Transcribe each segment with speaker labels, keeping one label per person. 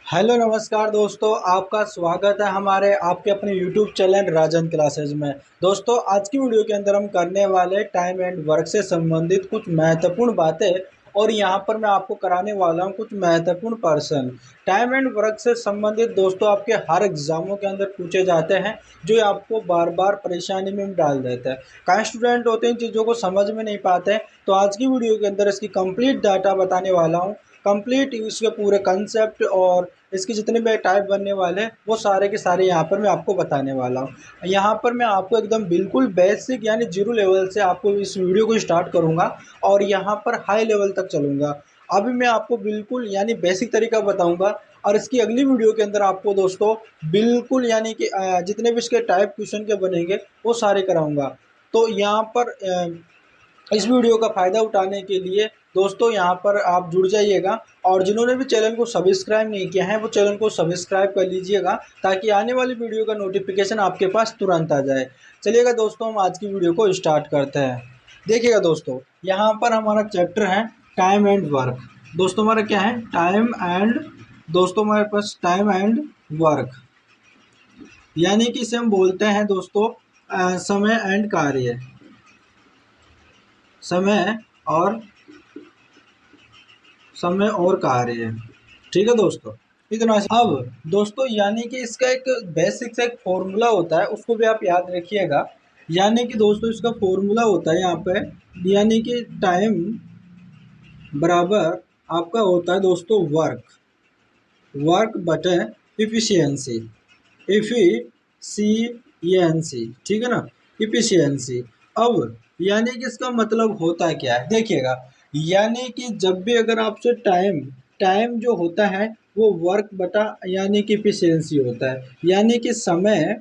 Speaker 1: Hello नमस्कार दोस्तों, आपका स्वागत है हमारे आपके अपने यूट्यूब चैनल राजन क्लासेज में। दोस्तों, आज की वीडियो के अंदर हम करने वाले टाइम एंड वर्क से संबंधित कुछ महत्वपूर्ण बातें और यहाँ पर मैं आपको कराने वाला हूँ कुछ महत्वपूर्ण प्रश्न। टाइम एंड वर्क से संबंधित दोस्तों आपके हर एग्जामों के अंदर पूछे जाते हैं, जो आपको बार बार परेशानी में डाल देते हैं। कई स्टूडेंट होते हैं इन चीज़ों को समझ में नहीं पाते हैं, तो आज की वीडियो के अंदर इसकी कंप्लीट डाटा बताने वाला हूँ। कंप्लीट इसके पूरे कंसेप्ट और इसके जितने भी टाइप बनने वाले हैं वो सारे के सारे यहाँ पर मैं आपको बताने वाला हूँ। यहाँ पर मैं आपको एकदम बिल्कुल बेसिक यानी जीरो लेवल से आपको इस वीडियो को स्टार्ट करूँगा और यहाँ पर हाई लेवल तक चलूँगा। अभी मैं आपको बिल्कुल यानी बेसिक तरीका बताऊँगा और इसकी अगली वीडियो के अंदर आपको दोस्तों बिल्कुल यानी कि जितने भी इसके टाइप क्वेश्चन के बनेंगे वो सारे कराऊँगा। तो यहाँ पर इस वीडियो का फ़ायदा उठाने के लिए दोस्तों यहाँ पर आप जुड़ जाइएगा और जिन्होंने भी चैनल को सब्सक्राइब नहीं किया है वो चैनल को सब्सक्राइब कर लीजिएगा, ताकि आने वाली वीडियो का नोटिफिकेशन आपके पास तुरंत आ जाए। चलिएगा दोस्तों, हम आज की वीडियो को स्टार्ट करते हैं। देखिएगा दोस्तों, यहाँ पर हमारा चैप्टर है टाइम एंड वर्क। दोस्तों हमारा क्या है? टाइम एंड, दोस्तों हमारे पास टाइम एंड वर्क, यानी कि इसे हम बोलते हैं दोस्तों समय एंड कार्य, समय और समय और कार्य। ठीक है दोस्तों, इतना। अब दोस्तों यानी कि इसका एक बेसिक सा एक फॉर्मूला होता है, उसको भी आप याद रखिएगा। यानी कि दोस्तों इसका फॉर्मूला होता है यहाँ पे, यानी कि टाइम बराबर आपका होता है दोस्तों वर्क बटे इफिशियंसी, इफिशियंसी, ठीक है ना, इफिशियंसी। अब यानी कि इसका मतलब होता क्या है, देखिएगा। यानी कि जब भी अगर आपसे टाइम टाइम जो होता है वो वर्क बटा यानी कि इफिशियंसी होता है, यानी कि समय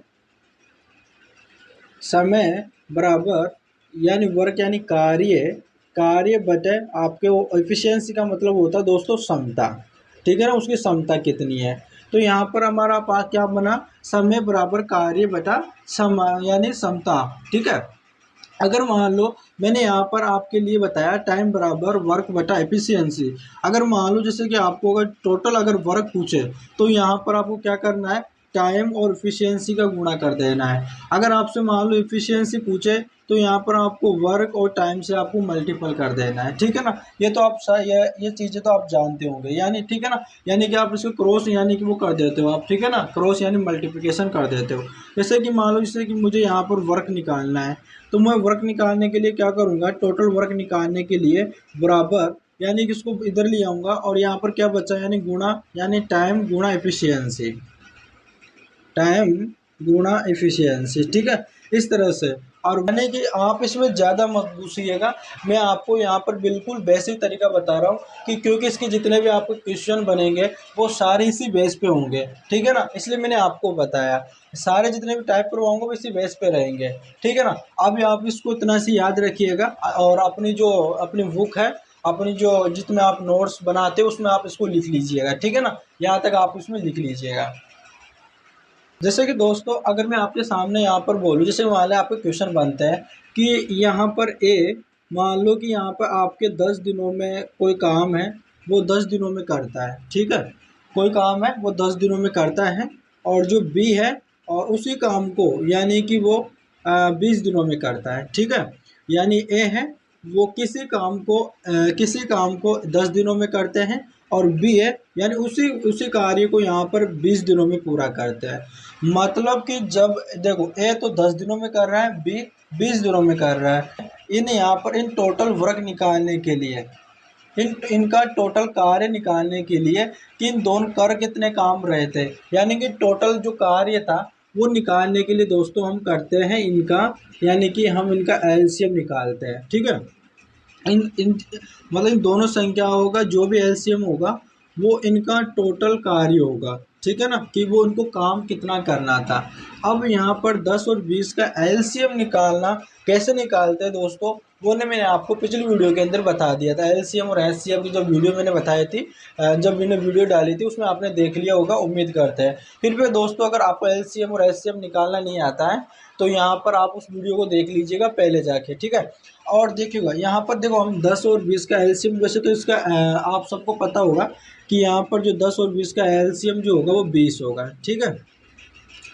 Speaker 1: समय बराबर यानी वर्क यानी कार्य बटे आपके वो एफिशिएंसी का मतलब होता है दोस्तों क्षमता। ठीक है ना, उसकी क्षमता कितनी है। तो यहाँ पर हमारा पास क्या बना? समय बराबर कार्य बटा समय यानी क्षमता। ठीक है। अगर मान लो मैंने यहाँ पर आपके लिए बताया टाइम बराबर वर्क बटा एफिशिएंसी। अगर मान लो जैसे कि आपको अगर टोटल अगर वर्क पूछे तो यहाँ पर आपको क्या करना है? टाइम और एफिशिएंसी का गुणा कर देना है। अगर आपसे मान लो एफिशिएंसी पूछे तो यहाँ पर आपको वर्क और टाइम से आपको मल्टीपल कर देना है। ठीक है ना, ये तो आप ये चीज़ें तो आप जानते होंगे, यानी ठीक है ना। यानी कि आप इसको क्रॉस यानी कि वो कर देते हो आप, ठीक है ना, क्रॉस यानी मल्टीप्लिकेशन कर देते हो। जैसे कि मान लो जैसे कि मुझे यहाँ पर वर्क निकालना है, तो मैं वर्क निकालने के लिए क्या करूँगा? टोटल वर्क निकालने के लिए बराबर यानी कि इसको इधर ले आऊँगा और यहाँ पर क्या बचा यानी गुणा यानी टाइम गुणा एफिशिएंसी, टाइम गुणा एफिशिएंसी। ठीक है, इस तरह से। और यानी कि आप इसमें ज़्यादा मत घुसिएगा, मैं आपको यहाँ पर बिल्कुल बेसिक तरीका बता रहा हूँ कि क्योंकि इसके जितने भी आपको क्वेश्चन बनेंगे वो सारे इसी बेस पे होंगे। ठीक है ना, इसलिए मैंने आपको बताया सारे जितने भी टाइप करवाऊंगा वो इसी बेस पे रहेंगे। ठीक है ना। अभी आप इसको इतना सी याद रखिएगा और अपनी बुक है, अपनी जो जितने आप नोट्स बनाते हो उसमें आप इसको लिख लीजिएगा। ठीक है ना, यहाँ तक आप उसमें लिख लीजिएगा। जैसे कि दोस्तों अगर मैं आपके सामने यहाँ पर बोलूँ, जैसे मान लें आपके क्वेश्चन बनते हैं कि यहाँ पर मान लो कि यहाँ पर आपके 10 दिनों में कोई काम है वो 10 दिनों में करता है। ठीक है, कोई काम है वो 10 दिनों में करता है, और जो बी है और उसी काम को यानी कि वो 20 दिनों में करता है। ठीक है, यानी ए है वो किसी काम को 10 दिनों में करते हैं, और बी है यानी उसी उसी कार्य को यहाँ पर 20 दिनों में पूरा करते हैं। मतलब कि जब देखो ए तो 10 दिनों में कर रहा है, बी 20 दिनों में कर रहा है। इन यहाँ पर इन टोटल वर्क निकालने के लिए इनका टोटल कार्य निकालने के लिए कि इन दोनों कर कितने काम रहे थे, यानी कि टोटल जो कार्य था वो निकालने के लिए दोस्तों हम करते हैं इनका यानी कि हम इनका एलसीएम निकालते हैं। ठीक है, इन इन मतलब इन दोनों संख्या होगा, जो भी एलसीएम होगा वो इनका टोटल कार्य होगा। ठीक है ना, कि वो इनको काम कितना करना था। अब यहाँ पर 10 और 20 का एलसीएम निकालना कैसे निकालते हैं दोस्तों, वो ने मैंने आपको पिछली वीडियो के अंदर बता दिया था। एलसीएम और एचसीएफ की जब वीडियो मैंने बताई थी, जब मैंने वीडियो डाली थी उसमें आपने देख लिया होगा, उम्मीद करते हैं। फिर भी दोस्तों अगर आपको एलसीएम और एचसीएफ निकालना नहीं आता है तो यहाँ पर आप उस वीडियो को देख लीजिएगा पहले जाके। ठीक है, और देखिएगा यहाँ पर देखो हम 10 और 20 का एलसीएम, वैसे तो इसका आप सबको पता होगा कि यहाँ पर जो 10 और 20 का एलसीएम जो होगा वो 20 होगा, ठीक है,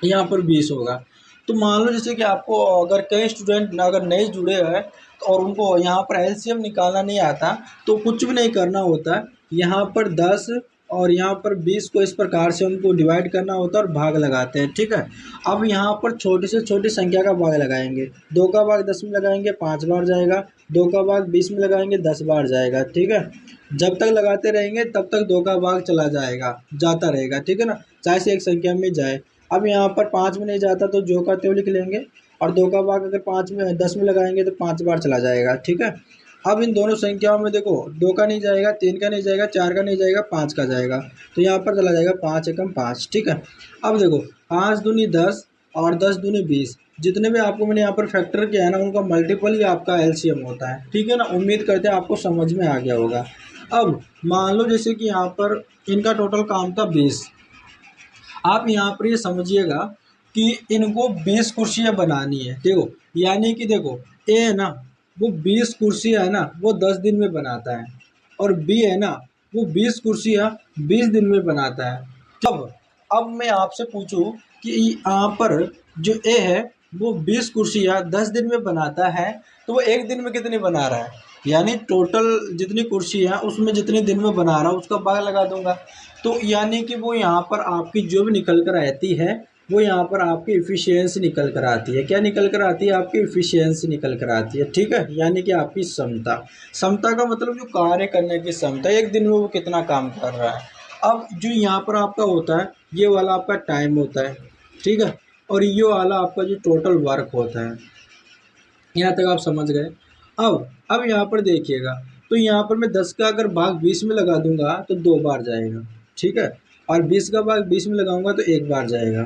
Speaker 1: यहाँ पर 20 होगा। तो मान लो जैसे कि आपको अगर कई स्टूडेंट अगर नहीं जुड़े हैं तो और उनको यहाँ पर एलसीएम निकालना नहीं आता, तो कुछ भी नहीं करना होता, यहाँ पर 10 और यहाँ पर 20 को इस प्रकार से उनको डिवाइड करना होता है और भाग लगाते हैं, ठीक है। अब यहाँ पर छोटी से छोटी संख्या का भाग लगाएंगे, 2 का भाग 10 में लगाएंगे 5 बार जाएगा, 2 का भाग 20 में लगाएंगे 10 बार जाएगा, ठीक है। जब तक लगाते रहेंगे तब तक 2 का भाग चला जाएगा, जाता रहेगा, ठीक है ना, चाहे से एक संख्या में जाए। अब यहाँ पर 5 में नहीं जाता तो जो का त्यों लिख लेंगे, और 2 का भाग अगर 5 में 10 में लगाएंगे तो 5 बार चला जाएगा, ठीक है। अब इन दोनों संख्याओं में देखो 2 का नहीं जाएगा, 3 का नहीं जाएगा, 4 का नहीं जाएगा, 5 का जाएगा, तो यहाँ पर चला जाएगा 5 एकम 5, ठीक है। अब देखो 5 दूनी 10 और 10 दूनी 20, जितने भी आपको मैंने यहाँ पर फैक्टर किया है ना उनका मल्टीपल ही आपका एलसीएम होता है, ठीक है ना। उम्मीद करते हैं आपको समझ में आ गया होगा। अब मान लो जैसे कि यहाँ पर इनका टोटल काम था 20, आप यहाँ पर ये समझिएगा कि इनको 20 कुर्सियाँ बनानी है, देखो यानी कि देखो ए है ना वो 20 कुर्सियाँ है ना वो 10 दिन में बनाता है, और बी है ना वो 20 कुर्सियाँ 20 दिन में बनाता है। अब मैं आपसे पूछूं कि यहाँ पर जो ए है वो 20 कुर्सियाँ 10 दिन में बनाता है, तो वो एक दिन में कितनी बना रहा है, यानी टोटल जितनी कुर्सियाँ उसमें जितने दिन में बना रहा है उसका भाग लगा दूंगा। तो यानी कि वो यहाँ पर आपकी जो भी निकल कर आती है वो यहाँ पर आपकी इफ़िशियंसी निकल कर आती है। क्या निकल कर आती है? आपकी इफ़िशियंसी निकल कर आती है, ठीक है, यानी कि आपकी क्षमता। क्षमता का मतलब जो कार्य करने की क्षमता, एक दिन में वो कितना काम कर रहा है। अब जो यहाँ पर आपका होता है ये वाला आपका टाइम होता है, ठीक है, और ये वाला आपका जो टोटल वर्क होता है। यहाँ तक आप समझ गए। अब यहाँ पर देखिएगा, तो यहाँ पर मैं 10 का अगर भाग 20 में लगा दूंगा तो 2 बार जाएगा, ठीक है, और 20 का भाग 20 में लगाऊंगा तो 1 बार जाएगा।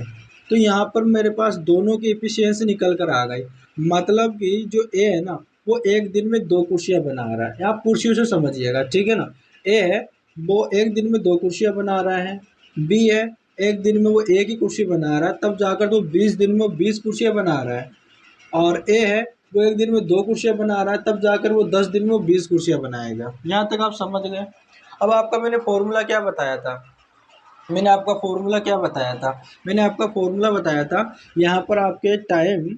Speaker 1: तो यहाँ पर मेरे पास दोनों की एफिशिएंसी निकल कर आ गई। मतलब कि जो ए है ना वो एक दिन में 2 कुर्सियाँ बना रहा है, आप कुर्सियों से समझिएगा, ठीक है ना। ए है वो एक दिन में 2 कुर्सियाँ बना रहा है, बी है एक दिन में वो एक ही कुर्सी बना रहा है, तब जाकर तो 20 दिन में 20 कुर्सियाँ बना रहा है, और ए है वो एक दिन में 2 कुर्सियाँ बना रहा है, तब जाकर वो 10 दिन में वो 20 कुर्सियाँ बनाएगा। यहाँ तक आप समझ गए। अब आपका मैंने फॉर्मूला क्या बताया था, मैंने आपका फॉर्मूला क्या बताया था, मैंने आपका फॉर्मूला बताया था यहाँ पर आपके टाइम,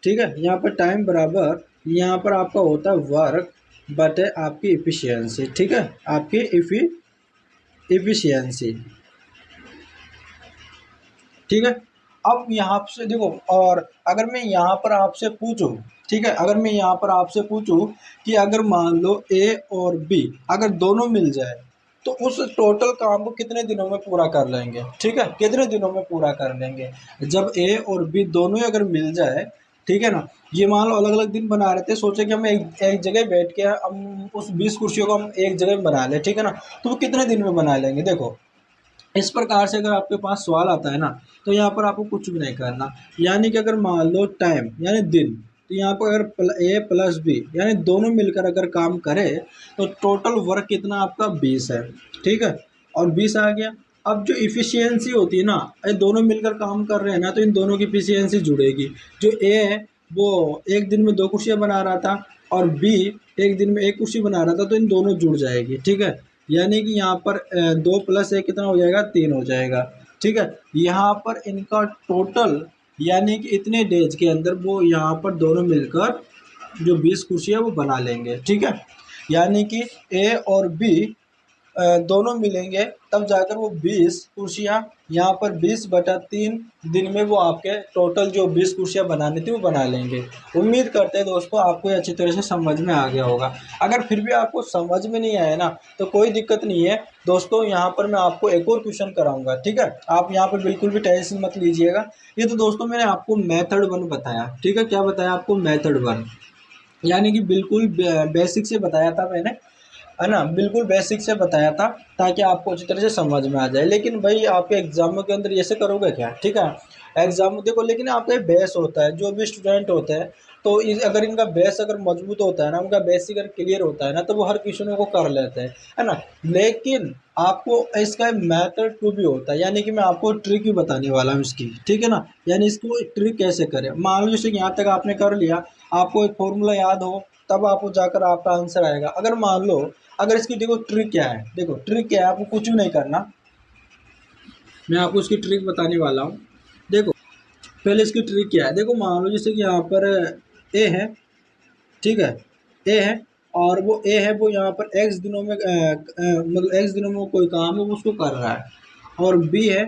Speaker 1: ठीक है, यहाँ पर टाइम बराबर यहाँ पर आपका होता है वर्क बटे आपकी इफिशियंसी, ठीक है, आपकी इफिशियंसी, ठीक है। अब यहाँ से देखो, और अगर मैं यहाँ पर आपसे पूछूं, ठीक है, अगर मैं यहाँ पर आपसे पूछूं कि अगर मान लो ए और बी अगर दोनों मिल जाए तो उस टोटल काम को कितने दिनों में पूरा कर लेंगे, ठीक है, कितने दिनों में पूरा कर लेंगे। जब ए और बी दोनों ही अगर मिल जाए, ठीक है ना, ये मान लो अलग अलग दिन बना रहे थे, सोचे कि हम एक जगह बैठ के हम उस 20 कुर्सियों को हम एक जगह में बना लें, ठीक है ना, तो वो कितने दिन में बना लेंगे। देखो इस प्रकार से अगर आपके पास सवाल आता है ना तो यहाँ पर आपको कुछ भी नहीं करना, यानी कि अगर मान लो टाइम यानी दिन, तो यहाँ पर अगर ए प्लस बी यानी दोनों मिलकर अगर काम करे तो टोटल वर्क कितना आपका 20 है, ठीक है, और 20 आ गया। अब जो इफ़िशियंसी होती है ना, ये दोनों मिलकर काम कर रहे हैं ना तो इन दोनों की इफ़िशियंसी जुड़ेगी। जो ए है वो एक दिन में 2 कुर्सियाँ बना रहा था और बी एक दिन में 1 कुर्सी बना रहा था, तो इन दोनों जुड़ जाएगी, ठीक है, यानी कि यहाँ पर 2 + 1 कितना हो जाएगा, 3 हो जाएगा, ठीक है। यहाँ पर इनका टोटल यानी कि इतने डेज के अंदर वो यहाँ पर दोनों मिलकर जो 20 कुर्सियाँ वो बना लेंगे, ठीक है, यानी कि ए और बी दोनों मिलेंगे तब जाकर वो 20 कुर्सियाँ यहाँ पर 20/3 दिन में वो आपके टोटल जो 20 कुर्सियाँ बनानी थी वो बना लेंगे। उम्मीद करते हैं दोस्तों आपको अच्छी तरह से समझ में आ गया होगा। अगर फिर भी आपको समझ में नहीं आया ना तो कोई दिक्कत नहीं है दोस्तों, यहाँ पर मैं आपको एक और क्वेश्चन कराऊंगा, ठीक है, आप यहाँ पर बिल्कुल भी टेंशन मत लीजिएगा। ये तो दोस्तों मैंने आपको मेथड 1 बताया, ठीक है, क्या बताया आपको, मेथड 1, यानी कि बिल्कुल बेसिक से बताया था मैंने, है ना, बिल्कुल बेसिक से बताया था ताकि आपको अच्छी तरह से समझ में आ जाए। लेकिन भाई आपके एग्जामों के अंदर ऐसे करोगे क्या, ठीक है, एग्जाम देखो, लेकिन आपका बेस होता है, जो भी स्टूडेंट होते हैं तो अगर इनका बेस अगर मजबूत होता है ना, उनका बेसिक अगर क्लियर होता है ना तो वो हर क्वेश्चनों को कर लेते हैं, है ना। लेकिन आपको इसका मेथड 2 भी होता है, यानी कि मैं आपको ट्रिक भी बताने वाला हूँ इसकी, ठीक है ना, यानी इसको ट्रिक कैसे करें। मान लो जैसे कि यहाँ तक आपने कर लिया, आपको एक फॉर्मूला याद हो तब आपको जाकर आपका आंसर आएगा। अगर मान लो, अगर इसकी देखो ट्रिक क्या है, देखो ट्रिक क्या है, आपको कुछ भी नहीं करना, मैं आपको इसकी ट्रिक बताने वाला हूँ। देखो पहले इसकी ट्रिक क्या है, देखो मान लो जैसे कि यहाँ पर ए है, ठीक है, ए है, और वो ए है, वो यहाँ पर एक्स दिनों में मतलब एक्स दिनों में कोई काम है वो उसको कर रहा है, और बी है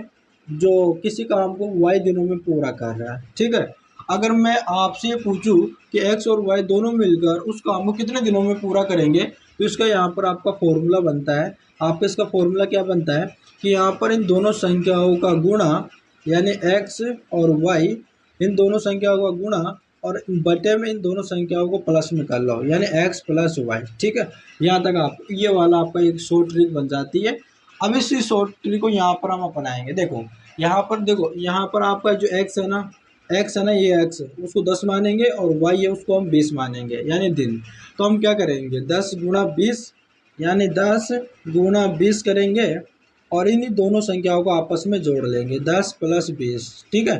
Speaker 1: जो किसी काम को वाई दिनों में पूरा कर रहा है, ठीक है। अगर मैं आपसे ये पूछूं कि एक्स और वाई दोनों मिलकर उस काम को कितने दिनों में पूरा करेंगे, तो इसका यहाँ पर आपका फॉर्मूला बनता है। आपका इसका फॉर्मूला क्या बनता है कि यहाँ पर इन दोनों संख्याओं का गुणा, यानी एक्स और वाई, इन दोनों संख्याओं का गुणा और बटे में इन दोनों संख्याओं को प्लस में कर लो, यानी x प्लस वाई, ठीक है। यहाँ तक आप ये वाला आपका एक शॉर्ट ट्रिक बन जाती है। अब इस शॉर्ट ट्रिक को यहाँ पर हम अपनाएंगे। देखो यहाँ पर, देखो यहाँ पर आपका जो x है ना, x है ना, ये x है, उसको 10 मानेंगे, और y है उसको हम 20 मानेंगे, यानी दिन। तो हम क्या करेंगे, 10 गुणा 20, यानी 10 गुणा 20 करेंगे, और इन दोनों संख्याओं को आपस में जोड़ लेंगे, 10 प्लस 20, ठीक है।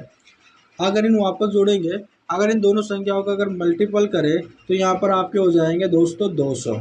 Speaker 1: अगर इन वापस जोड़ेंगे, अगर इन दोनों संख्याओं का अगर मल्टीपल करें, तो यहाँ पर आपके हो जाएंगे दोस्तों 200,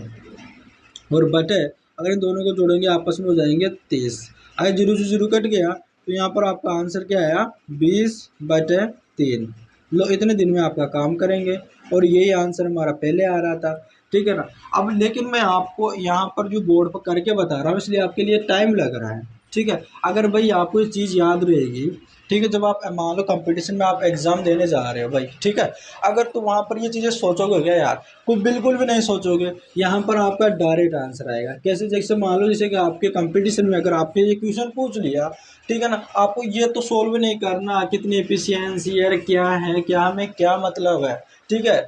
Speaker 1: और बटे अगर इन दोनों को जोड़ेंगे आपस में हो जाएंगे 30। अगर 0 से 0 कट गया, तो यहाँ पर आपका आंसर क्या आया, 20/3। लो इतने दिन में आपका काम करेंगे, और यही आंसर हमारा पहले आ रहा था, ठीक है ना। अब लेकिन मैं आपको यहाँ पर जो बोर्ड पर करके बता रहा हूँ, इसलिए आपके लिए टाइम लग रहा है, ठीक है। अगर भाई आपको ये चीज़ याद रहेगी, ठीक है, जब आप मान लो कंपटीशन में आप एग्जाम देने जा रहे हो भाई, ठीक है, अगर तो वहाँ पर ये चीज़ें सोचोगे क्या यार, कोई बिल्कुल भी नहीं सोचोगे। यहाँ पर आपका डायरेक्ट आंसर आएगा। कैसे, जैसे मान लो जैसे कि आपके कंपटीशन में अगर आपके ये क्वेश्चन पूछ लिया, ठीक है ना, आपको ये तो सोल्व नहीं करना कितनी एफिशिएंसी है, क्या है, क्या में क्या मतलब है, ठीक है,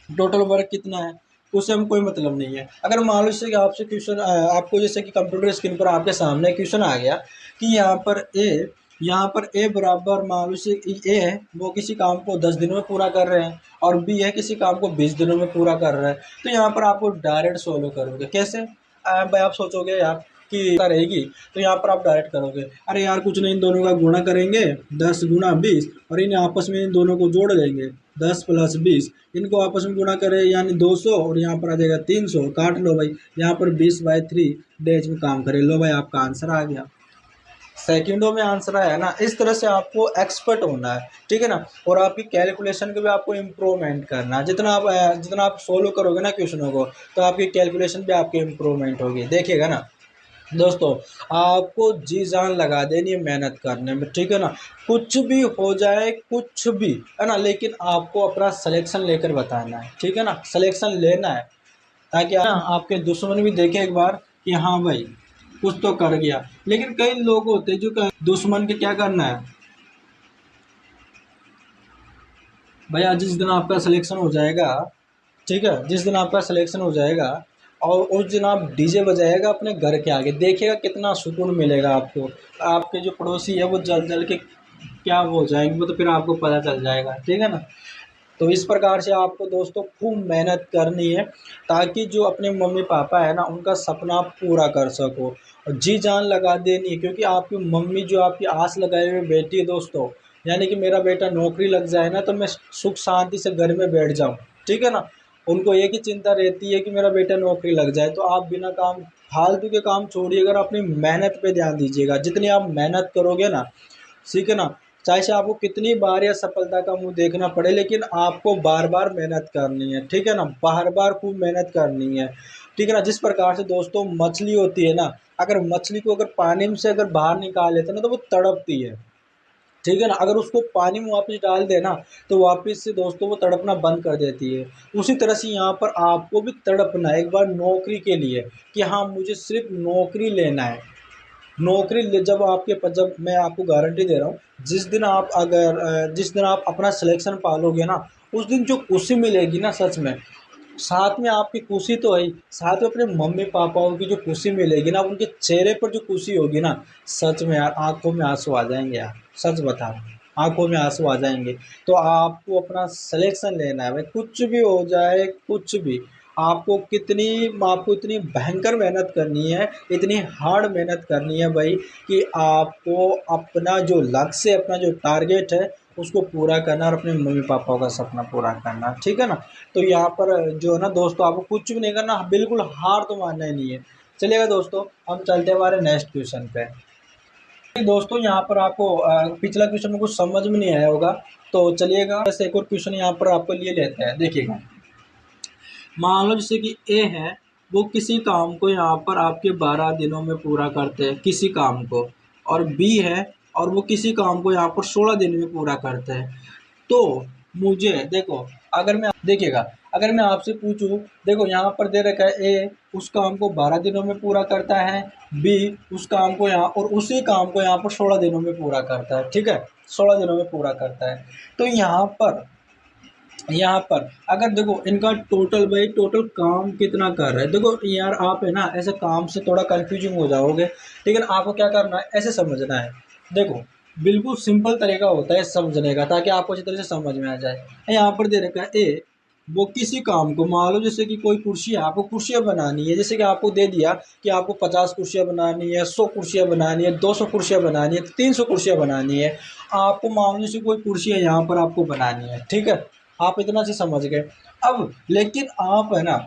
Speaker 1: टोटल वर्क कितना है, उससे हम कोई मतलब नहीं है। अगर मान लो जैसे कि आपसे क्वेश्चन, आपको जैसे कि कंप्यूटर स्क्रीन पर आपके सामने क्वेश्चन आ गया कि यहाँ पर ए बराबर, मान लो जैसे ए है वो किसी काम को 10 दिनों में पूरा कर रहे हैं, और बी है किसी काम को 20 दिनों में पूरा कर रहा है, तो यहाँ पर आपको डायरेक्ट सोल्व करोगे। कैसे भाई, आप सोचोगे यार कि रहेगी, तो यहाँ पर आप डायरेक्ट करोगे, अरे यार कुछ नहीं, इन दोनों का गुणा करेंगे 10 गुणा 20, और इन्हें आपस में इन दोनों को जोड़ देंगे, 10 प्लस 20, इनको आपस में गुणा करें यानी 200, और यहाँ पर आ जाएगा 300, काट लो भाई, यहाँ पर 20/3 डेज में काम करें, लो भाई आपका आंसर आ गया, सेकंडों में आंसर आया ना। इस तरह से आपको एक्सपर्ट होना है, ठीक है ना, और आपकी कैलकुलेशन को भी आपको इम्प्रूवमेंट करना है। जितना आप सोल्व करोगे ना क्वेश्चनों को, तो आपकी कैलकुलेशन भी आपकी इम्प्रूवमेंट होगी, देखिएगा ना दोस्तों। आपको जी जान लगा देनी है मेहनत करने में, ठीक है ना, कुछ भी हो जाए, कुछ भी है ना, लेकिन आपको अपना सिलेक्शन लेकर बताना है, ठीक है ना, सिलेक्शन लेना है, ताकि आपके दुश्मन भी देखे एक बार कि हाँ भाई कुछ तो कर गया। लेकिन कई लोग होते हैं जो दुश्मन के क्या करना है भैया, जिस दिन आपका सिलेक्शन हो जाएगा, ठीक है, जिस दिन आपका सिलेक्शन हो जाएगा और उस दिन आप डीजे बजाएगा अपने घर के आगे, देखिएगा कितना सुकून मिलेगा आपको। आपके जो पड़ोसी है वो जल जल के क्या हो जाएंगे, वो तो फिर आपको पता चल जाएगा, ठीक है ना। तो इस प्रकार से आपको दोस्तों खूब मेहनत करनी है, ताकि जो अपने मम्मी पापा है ना उनका सपना आप पूरा कर सको, और जी जान लगा देनी है, क्योंकि आपकी मम्मी जो आपकी आस लगाए हुए बैठी है दोस्तों, यानी कि मेरा बेटा नौकरी लग जाए ना तो मैं सुख शांति से घर में बैठ जाऊँ, ठीक है ना। उनको एक ही चिंता रहती है कि मेरा बेटा नौकरी लग जाए। तो आप बिना काम, फालतू के काम छोड़िए, अगर अपनी मेहनत पे ध्यान दीजिएगा, जितनी आप मेहनत करोगे ना, ठीक है ना, चाहे से आपको कितनी बार या सफलता का मुंह देखना पड़े, लेकिन आपको बार बार मेहनत करनी है, ठीक है ना, बार बार खूब मेहनत करनी है, ठीक है ना। जिस प्रकार से दोस्तों मछली होती है ना, अगर मछली को अगर पानी में से अगर बाहर निकाल लेते हैं ना तो वो तड़पती है, ठीक है ना, अगर उसको पानी में वापस डाल देना तो वापस से दोस्तों वो तड़पना बंद कर देती है। उसी तरह से यहाँ पर आपको भी तड़पना है एक बार नौकरी के लिए, कि हाँ मुझे सिर्फ नौकरी लेना है। नौकरी ले, जब आपके पास, जब मैं आपको गारंटी दे रहा हूँ, जिस दिन आप अपना सिलेक्शन पालोगे ना, उस दिन जो खुशी मिलेगी ना सच में, साथ में आपकी खुशी तो है ही, साथ में अपने मम्मी पापाओं की जो खुशी मिलेगी ना, उनके चेहरे पर जो खुशी होगी ना, सच में यार आंखों में आंसू आ जाएंगे यार, सच बता रहा हूँ, आंखों में आंसू आ जाएंगे। तो आपको अपना सिलेक्शन लेना है भाई, कुछ भी हो जाए, कुछ भी, आपको इतनी भयंकर मेहनत करनी है, इतनी हार्ड मेहनत करनी है भाई, कि आपको अपना जो लक्ष्य है, अपना जो टारगेट है, उसको पूरा करना और अपने मम्मी पापा का सपना पूरा करना, ठीक है ना। तो यहाँ पर जो है ना दोस्तों, आपको कुछ भी नहीं करना, बिल्कुल हार तो मानना ही नहीं है। चलिएगा दोस्तों, हम चलते हैं हमारे नेक्स्ट क्वेश्चन पे। दोस्तों यहाँ पर आपको पिछला क्वेश्चन में कुछ समझ में नहीं आया होगा, तो चलिएगा बस एक और क्वेश्चन यहाँ पर आपको लिए लेते हैं। देखिएगा, मान लो जैसे कि ए है, वो किसी काम को यहाँ पर आपके 12 दिनों में पूरा करते हैं किसी काम को, और बी है और वो किसी काम को यहाँ पर 16 दिन में पूरा करते हैं। तो मुझे देखो, अगर मैं देखिएगा, अगर मैं आपसे पूछूं, देखो यहाँ पर दे रखा है ए उस काम को 12 दिनों में पूरा करता है, बी उस काम को यहाँ और उसी काम को यहाँ पर 16 दिनों में पूरा करता है, ठीक है, 16 दिनों में पूरा करता है। तो यहाँ पर अगर देखो इनका टोटल, भाई टोटल काम कितना कर रहा है, देखो यार आप है ना ऐसे काम से थोड़ा कंफ्यूजिंग हो जाओगे, लेकिन आपको क्या करना है, ऐसे समझना है। देखो बिल्कुल सिंपल तरीका होता है समझने का, ताकि आपको अच्छी तरह से समझ में आ जाए। यहाँ पर दे रखा है ए, वो किसी काम को, मान लो जैसे कि कोई कुर्सी है, आपको कुर्सियाँ बनानी है, जैसे कि आपको दे दिया कि आपको 50 कुर्सियाँ बनानी है, 100 कुर्सियाँ बनानी है, 200 कुर्सियाँ बनानी है, 300 कुर्सियाँ बनानी है। आपको मान लो जैसे कोई कुर्सी है यहाँ पर आपको बनानी है, ठीक है, आप इतना से समझ गए। अब लेकिन आप है ना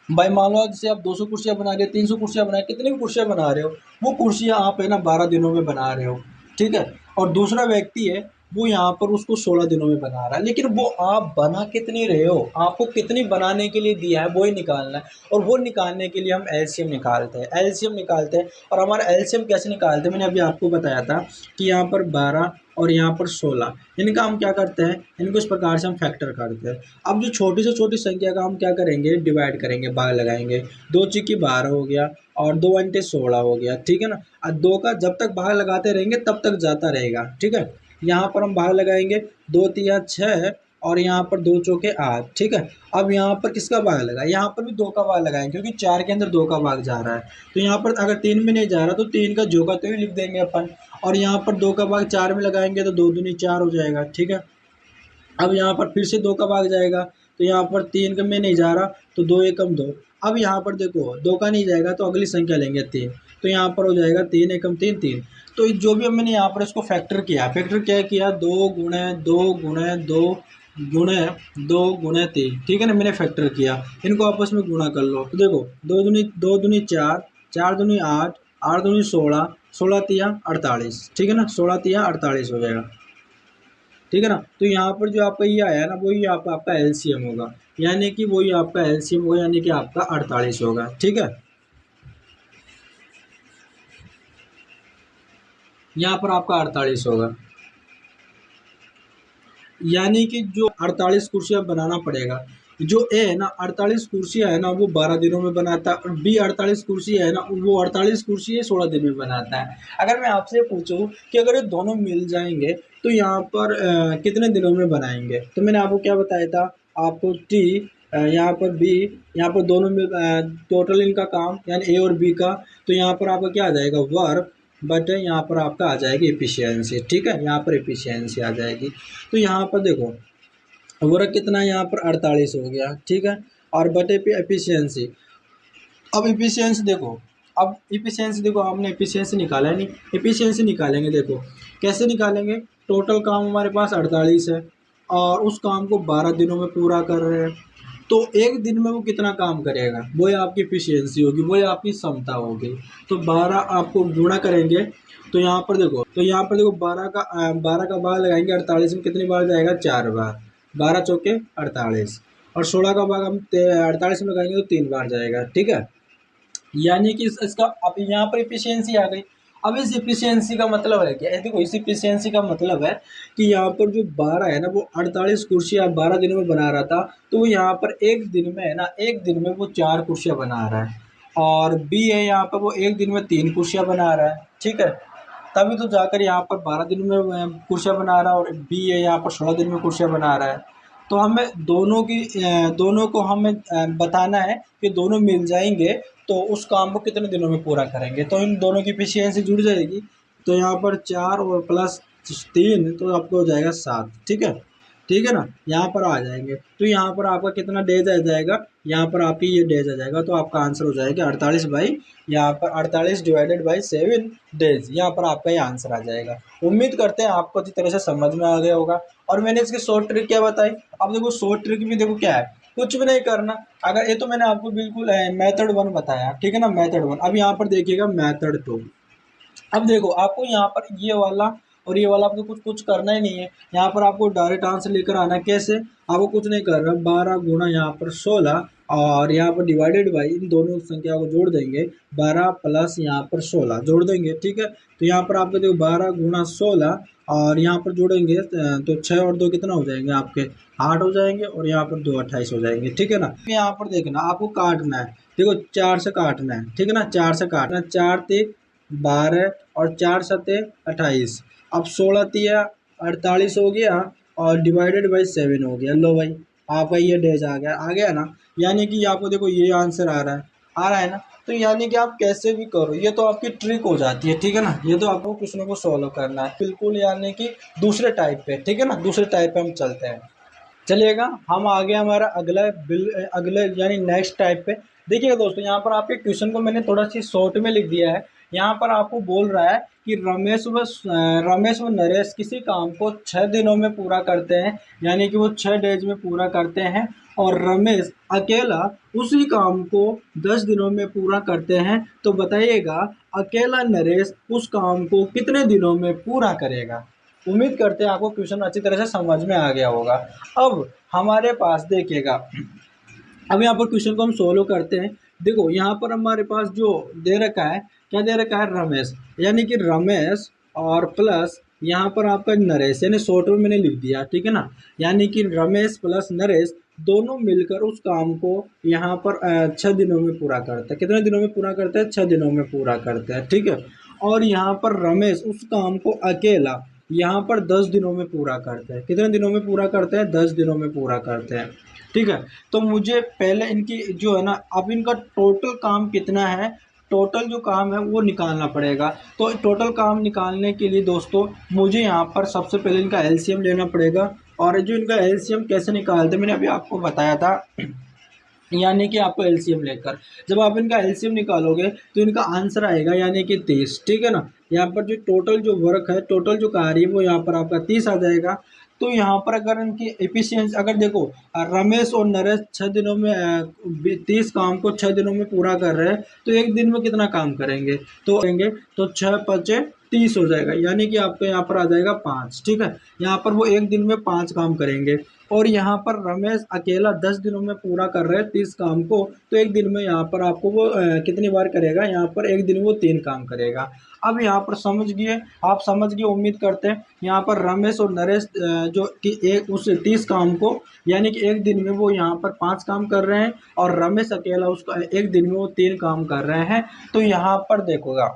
Speaker 1: भाई, मान लो जैसे आप 200 कुर्सियाँ बना रहे हो, 300 कुर्सियाँ बना रहे हो, कितनी भी कुर्सियाँ बना रहे हो, वो कुर्सियाँ आप है ना 12 दिनों में बना रहे हो, ठीक है। और दूसरा व्यक्ति है, वो यहाँ पर उसको 16 दिनों में बना रहा है, लेकिन वो आप बना कितनी रहे हो, आपको कितनी बनाने के लिए दिया है वो ही निकालना है। और वो निकालने के लिए हम एलसीएम निकालते हैं, एलसीएम निकालते हैं। और हमारा एलसीएम कैसे निकालते हैं, मैंने अभी आपको बताया था कि यहाँ पर 12 और यहाँ पर 16, इनका हम क्या करते हैं, इनको इस प्रकार से हम फैक्टर करते हैं। अब जो छोटी से छोटी संख्या का हम क्या करेंगे, डिवाइड करेंगे, भाग लगाएंगे। 2 चिक्की 12 हो गया और 2 अंटे 16 हो गया, ठीक है ना। और 2 का जब तक भाग लगाते रहेंगे तब तक जाता रहेगा, ठीक है। यहाँ पर हम भाग लगाएंगे, 2 तिया 6 और यहाँ पर 2 चौके 8, ठीक है। अब यहाँ पर किसका भाग लगा, यहाँ पर भी 2 का भाग लगाएंगे, क्योंकि 4 के अंदर 2 का भाग जा रहा है। तो यहाँ पर अगर 3 में नहीं जा रहा तो 3 का जो का तो ही लिख देंगे अपन। और यहाँ पर 2 का भाग 4 में लगाएंगे तो 2 दूनी 4 हो जाएगा, ठीक है। अब यहाँ पर फिर से 2 का भाग जाएगा, तो यहाँ पर 3 का में नहीं जा रहा तो 2 एकम 2। अब यहाँ पर देखो 2 का नहीं जाएगा तो अगली संख्या लेंगे 3, तो यहाँ पर हो जाएगा 3 एकम 3 3। तो जो भी मैंने यहाँ पर इसको फैक्टर किया, फैक्टर क्या किया, 2 गुणे 2 गुणे 2 गुणे 2 गुणे 3, ठीक है ना, मैंने फैक्टर किया। इनको आपस में गुणा कर लो, तो देखो 2 दूनी 4, 4 दूनी 8, 8 दूनी 16, 16 तिया 48, ठीक है ना, 16 तिया 48 हो जाएगा, ठीक है ना। तो यहाँ पर जो आपका ये आया ना, वही आपका एलसीएम होगा, यानी कि वही आपका एलसीएम होगा, यानी कि आपका 48 होगा, ठीक है। यहाँ पर आपका 48 होगा, यानी कि जो 48 कुर्सियाँ बनाना पड़ेगा। जो ए है ना 48 कुर्सियाँ है ना वो 12 दिनों में बनाता है, और बी 48 कुर्सी है ना वो 48 कुर्सी 16 दिन में बनाता है। अगर मैं आपसे पूछूं कि अगर ये दोनों मिल जाएंगे तो यहाँ पर कितने दिनों में बनाएंगे, तो मैंने आपको क्या बताया था, आपको टी, यहाँ पर बी, यहाँ पर दोनों में टोटल इनका काम यानी ए और बी का, तो यहाँ पर आपका क्या आ जाएगा, वर्क, बट यहाँ पर आपका आ जाएगी एफिशिएंसी, ठीक है, यहाँ पर एफिशिएंसी आ जाएगी। तो यहाँ पर देखो वर्क कितना है, यहाँ पर 48 हो गया, ठीक है, और बटे पे एफिशिएंसी। अब एफिशिएंसी देखो, अब एफिशिएंसी देखो, हमने एफिशिएंसी निकाला है नहीं, एफिशिएंसी निकालेंगे, देखो कैसे निकालेंगे। टोटल काम हमारे पास 48 है और उस काम को 12 दिनों में पूरा कर रहे हैं, तो एक दिन में वो कितना काम करेगा, वही आपकी एफिशिएंसी होगी, वही आपकी क्षमता होगी। तो 12 आपको गुणा करेंगे, तो यहाँ पर देखो, 12 का भाग लगाएंगे 48 में, कितनी बार जाएगा, 4 बार, 12 चौके 48, और 16 का भाग हम 48 में लगाएंगे तो 3 बार जाएगा, ठीक है। यानी कि इसका अब यहाँ पर एफिशिएंसी आ गई। अब इस एफिशिएंसी का मतलब है क्या, देखो इस एफिशिएंसी का मतलब है कि यहाँ पर जो 12 है ना वो 48 कुर्सियाँ 12 दिनों में बना रहा था, तो वो यहाँ पर एक दिन में है ना, एक दिन में वो 4 कुर्सियाँ बना रहा है। और बी है यहाँ पर वो एक दिन में 3 कुर्सियाँ बना रहा है, ठीक है। तभी तो जाकर यहाँ पर 12 दिन में कुर्सियाँ बना रहा है, और बी है यहाँ पर 16 दिन में कुर्सियाँ बना रहा है। तो हमें दोनों को हमें बताना है कि दोनों मिल जाएंगे तो उस काम को कितने दिनों में पूरा करेंगे, तो इन दोनों की एफिशिएंसी जुड़ जाएगी। तो यहाँ पर 4 और प्लस 3 तो आपको हो जाएगा 7, ठीक है। ठीक है ना, यहाँ पर आ जाएंगे तो यहाँ पर आपका कितना डेज आ जाएगा, यहाँ पर आपकी ये डेज आ जाएगा, तो आपका आंसर हो जाएगा 48 बाई, यहाँ पर 48 डिवाइडेड बाई 7 डेज, यहाँ पर आपका ये आंसर आ जाएगा। उम्मीद करते हैं आपको अच्छी तरह से समझ में आ गया होगा। और मैंने इसकी शॉर्ट ट्रिक क्या बताई, अब देखो शॉर्ट ट्रिक भी देखो क्या है, कुछ भी नहीं करना। अगर ये तो मैंने आपको बिल्कुल मेथड 1 बताया, ठीक है ना, मेथड 1। अब यहाँ पर देखिएगा मेथड 2। अब देखो आपको यहाँ पर ये वाला और ये वाला आपको कुछ कुछ करना ही नहीं है, यहाँ पर आपको डायरेक्ट आंसर लेकर आना है। कैसे, आपको कुछ नहीं करना, 12 गुना यहाँ पर 16 और यहाँ पर डिवाइडेड बाई, इन दोनों संख्या को जोड़ देंगे, 12 प्लस यहाँ पर 16 जोड़ देंगे, ठीक है। तो यहाँ पर आपको देखो 12 गुना 16 और यहाँ पर जोड़ेंगे तो 6 और 2 कितना हो जाएंगे आपके, 8 हो जाएंगे, और यहाँ पर 2 28 हो जाएंगे, ठीक है ना। यहाँ पर देखना आपको काटना है, देखो 4 से काटना है, ठीक है ना, 4 से काटना, 4 ते 12 और 4 सते 28। अब 16 तिया 48 हो गया और डिवाइडेड बाई 7 हो गया। लो भाई आपका ये डेज आ गया ना। यानी कि आपको देखो ये आंसर आ रहा है ना। तो यानी कि आप कैसे भी करो, ये तो आपकी ट्रिक हो जाती है, ठीक है ना। ये तो आपको क्वेश्चनों को सॉल्व करना है बिल्कुल, यानी कि दूसरे टाइप पे, ठीक है ना, दूसरे टाइप पे हम चलते हैं। चलिएगा हम आगे हमारा अगले यानी नेक्स्ट टाइप पे देखिएगा दोस्तों। यहाँ पर आपके क्वेश्चन को मैंने थोड़ा सी शॉर्ट में लिख दिया है। यहाँ पर आपको बोल रहा है कि रमेश व नरेश किसी काम को 6 दिनों में पूरा करते हैं, यानी कि वो 6 डेज में पूरा करते हैं, और रमेश अकेला उसी काम को 10 दिनों में पूरा करते हैं। तो बताइएगा अकेला नरेश उस काम को कितने दिनों में पूरा करेगा। उम्मीद करते हैं आपको क्वेश्चन अच्छी तरह से समझ में आ गया होगा। अब हमारे पास देखिएगा, अब यहाँ पर क्वेश्चन को हम सोल्व करते हैं। देखो यहाँ पर हमारे पास जो दे रखा है, क्या दे रखा है, रमेश, यानी कि रमेश और प्लस यहाँ पर आपका नरेश, यानी शॉर्ट में मैंने लिख दिया, ठीक है ना। यानी कि रमेश प्लस नरेश दोनों मिलकर उस काम को यहाँ पर 6 दिनों में पूरा करते हैं। कितने दिनों में पूरा करते हैं, 6 दिनों में पूरा करते हैं, ठीक है। और यहाँ पर रमेश उस काम को अकेला यहाँ पर 10 दिनों में पूरा करते हैं। कितने दिनों में पूरा करते हैं, 10 दिनों में पूरा करते हैं, ठीक है। तो मुझे पहले इनकी जो है ना, अब इनका टोटल काम कितना है, टोटल जो काम है वो निकालना पड़ेगा। तो टोटल काम निकालने के लिए दोस्तों मुझे यहाँ पर सबसे पहले इनका एलसीएम लेना पड़ेगा। और जो इनका एलसीएम कैसे निकालते मैंने अभी आपको बताया था, यानी कि आपको एलसीएम लेकर जब आप इनका एलसीएम निकालोगे तो इनका आंसर आएगा यानी कि 30, ठीक है ना। यहाँ पर जो टोटल जो वर्क है, टोटल जो कार्य है वो यहाँ पर आपका 30 आ जाएगा। तो यहाँ पर अगर इनकी एफिशिएंसी, अगर देखो रमेश और नरेश 6 दिनों में 30 काम को 6 दिनों में पूरा कर रहे हैं, तो एक दिन में कितना काम करेंगे, तो 6 पचे 30 हो जाएगा, यानी कि आपको यहाँ पर आ जाएगा 5, ठीक है। यहाँ पर वो एक दिन में 5 काम करेंगे। और यहाँ पर रमेश अकेला 10 दिनों में पूरा कर रहे हैं 30 काम को, तो एक दिन में यहाँ पर आपको वो कितनी बार करेगा, यहाँ पर एक दिन में वो 3 काम करेगा। अब यहाँ पर समझ गए, आप समझ गए उम्मीद करते हैं। यहाँ पर रमेश और नरेश जो कि एक उस 30 काम को, यानी कि एक दिन में वो यहाँ पर 5 काम कर रहे हैं, और रमेश अकेला उसका एक दिन में वो 3 काम कर रहे हैं। तो यहाँ पर देखोगा,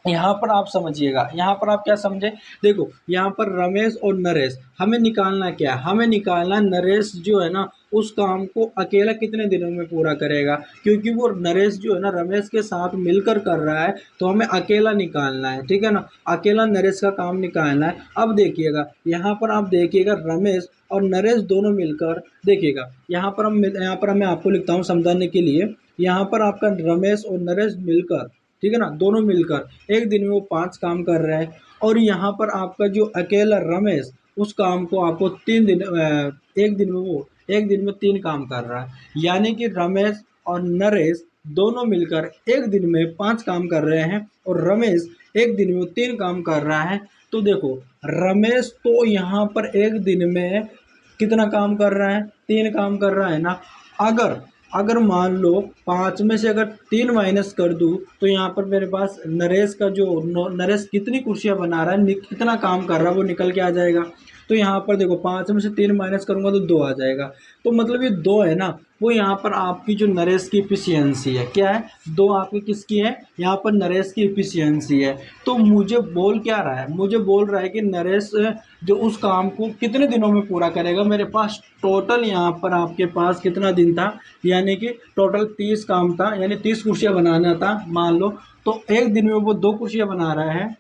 Speaker 1: यहाँ पर आप समझिएगा, यहाँ पर आप क्या समझे, देखो यहाँ पर रमेश और नरेश हमें निकालना क्या है, हमें निकालना नरेश जो है ना उस काम को अकेला कितने दिनों में पूरा करेगा, क्योंकि वो नरेश जो है ना रमेश के साथ मिलकर कर रहा है, तो हमें अकेला निकालना है, ठीक है ना, अकेला नरेश का काम निकालना है। अब देखिएगा यहाँ पर आप देखिएगा रमेश और नरेश दोनों मिलकर, देखिएगा यहाँ पर मैं आपको लिखता हूँ समझाने के लिए। यहाँ पर आपका रमेश और नरेश मिलकर, ठीक है ना, दोनों मिलकर एक दिन में वो 5 काम कर रहे हैं। और यहाँ पर आपका जो अकेला रमेश उस काम को आपको 3 दिन एक दिन में वो एक दिन में 3 काम कर रहा है, यानी कि रमेश और नरेश दोनों मिलकर एक दिन में 5 काम कर रहे हैं, और रमेश एक दिन में 3 काम कर रहा है। तो देखो रमेश तो यहाँ पर एक दिन में कितना काम कर रहा है, 3 काम कर रहा है ना। अगर अगर मान लो 5 में से अगर 3 माइनस कर दूँ, तो यहाँ पर मेरे पास नरेश का जो नरेश कितनी कुर्सियाँ बना रहा है, कितना काम कर रहा है, वो निकल के आ जाएगा। तो यहाँ पर देखो 5 में से 3 माइनस करूँगा तो 2 आ जाएगा। तो मतलब ये 2 है ना, वो यहाँ पर आपकी जो नरेश की एफिशिएंसी है, क्या है, 2 आपकी किसकी है, यहाँ पर नरेश की एफिशिएंसी है। तो मुझे बोल क्या रहा है, मुझे बोल रहा है कि नरेश जो उस काम को कितने दिनों में पूरा करेगा। मेरे पास टोटल यहाँ पर आपके पास कितना दिन था, यानी कि टोटल 30 काम था, यानी 30 कुर्सियाँ बनाना था मान लो। तो एक दिन में वो 2 कुर्सियाँ बना रहा है,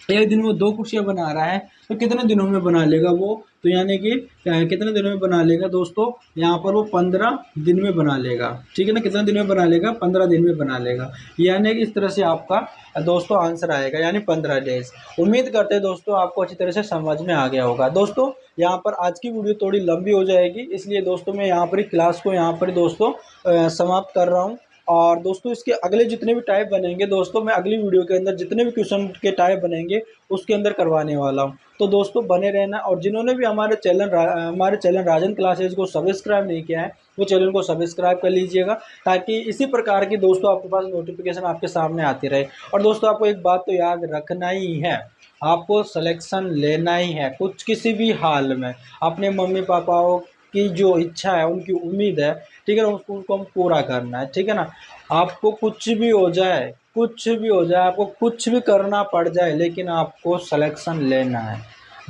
Speaker 1: एक दिन में 2 कुर्सियाँ बना रहा है तो कितने दिनों में बना लेगा वो? तो यानी कि कितने दिनों में बना लेगा दोस्तों? यहाँ पर वो 15 दिन में बना लेगा, ठीक है ना? कितने दिन में बना लेगा? 15 दिन में बना लेगा। यानी कि इस तरह से आपका दोस्तों आंसर आएगा, यानी 15 डेज़। उम्मीद करते हैं दोस्तों आपको अच्छी तरह से समझ में आ गया होगा। दोस्तों यहाँ पर आज की वीडियो थोड़ी लंबी हो जाएगी, इसलिए दोस्तों मैं यहाँ पर ही क्लास को यहाँ पर ही दोस्तों समाप्त कर रहा हूँ। और दोस्तों इसके अगले जितने भी टाइप बनेंगे दोस्तों, मैं अगली वीडियो के अंदर जितने भी क्वेश्चन के टाइप बनेंगे उसके अंदर करवाने वाला हूँ। तो दोस्तों बने रहना, और जिन्होंने भी हमारे चैनल राजन क्लासेज को सब्सक्राइब नहीं किया है वो चैनल को सब्सक्राइब कर लीजिएगा, ताकि इसी प्रकार की दोस्तों आपके पास नोटिफिकेशन आपके सामने आती रहे। और दोस्तों आपको एक बात तो याद रखना ही है, आपको सिलेक्शन लेना ही है कुछ किसी भी हाल में। अपने मम्मी पापाओं की जो इच्छा है, उनकी उम्मीद है, ठीक है ना, उसको हम पूरा करना है, ठीक है ना। आपको कुछ भी हो जाए, कुछ भी हो जाए, आपको कुछ भी करना पड़ जाए, लेकिन आपको सिलेक्शन लेना है।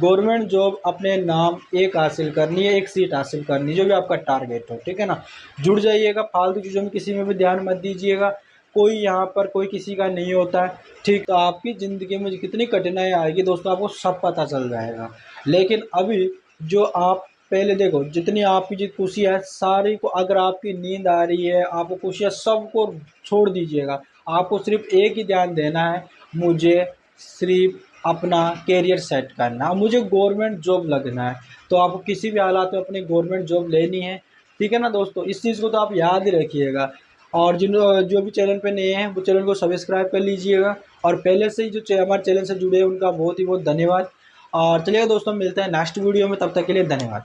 Speaker 1: गवर्नमेंट जॉब अपने नाम एक हासिल करनी है, एक सीट हासिल करनी है, जो भी आपका टारगेट हो, ठीक है ना। जुड़ जाइएगा, फालतू चीज़ों में किसी में भी ध्यान मत दीजिएगा। कोई यहाँ पर कोई किसी का नहीं होता है, ठीक। तो आपकी ज़िंदगी में कितनी कठिनाई आएगी दोस्तों आपको सब पता चल जाएगा। लेकिन अभी जो आप पहले देखो, जितनी आपकी जो खुशी है सारी को, अगर आपकी नींद आ रही है, आपको खुशियाँ, सबको छोड़ दीजिएगा। आपको सिर्फ एक ही ध्यान देना है, मुझे सिर्फ अपना करियर सेट करना है, मुझे गवर्नमेंट जॉब लगना है। तो आपको किसी भी हालात में अपनी गवर्नमेंट जॉब लेनी है, ठीक है ना दोस्तों। इस चीज़ को तो आप याद ही रखिएगा। और जो भी चैनल पे नए हैं वो चैनल को सब्सक्राइब कर लीजिएगा, और पहले से ही जो हमारे चैनल से जुड़े हैं उनका बहुत ही बहुत धन्यवाद। और चलिए दोस्तों मिलते हैं नेक्स्ट वीडियो में, तब तक के लिए धन्यवाद।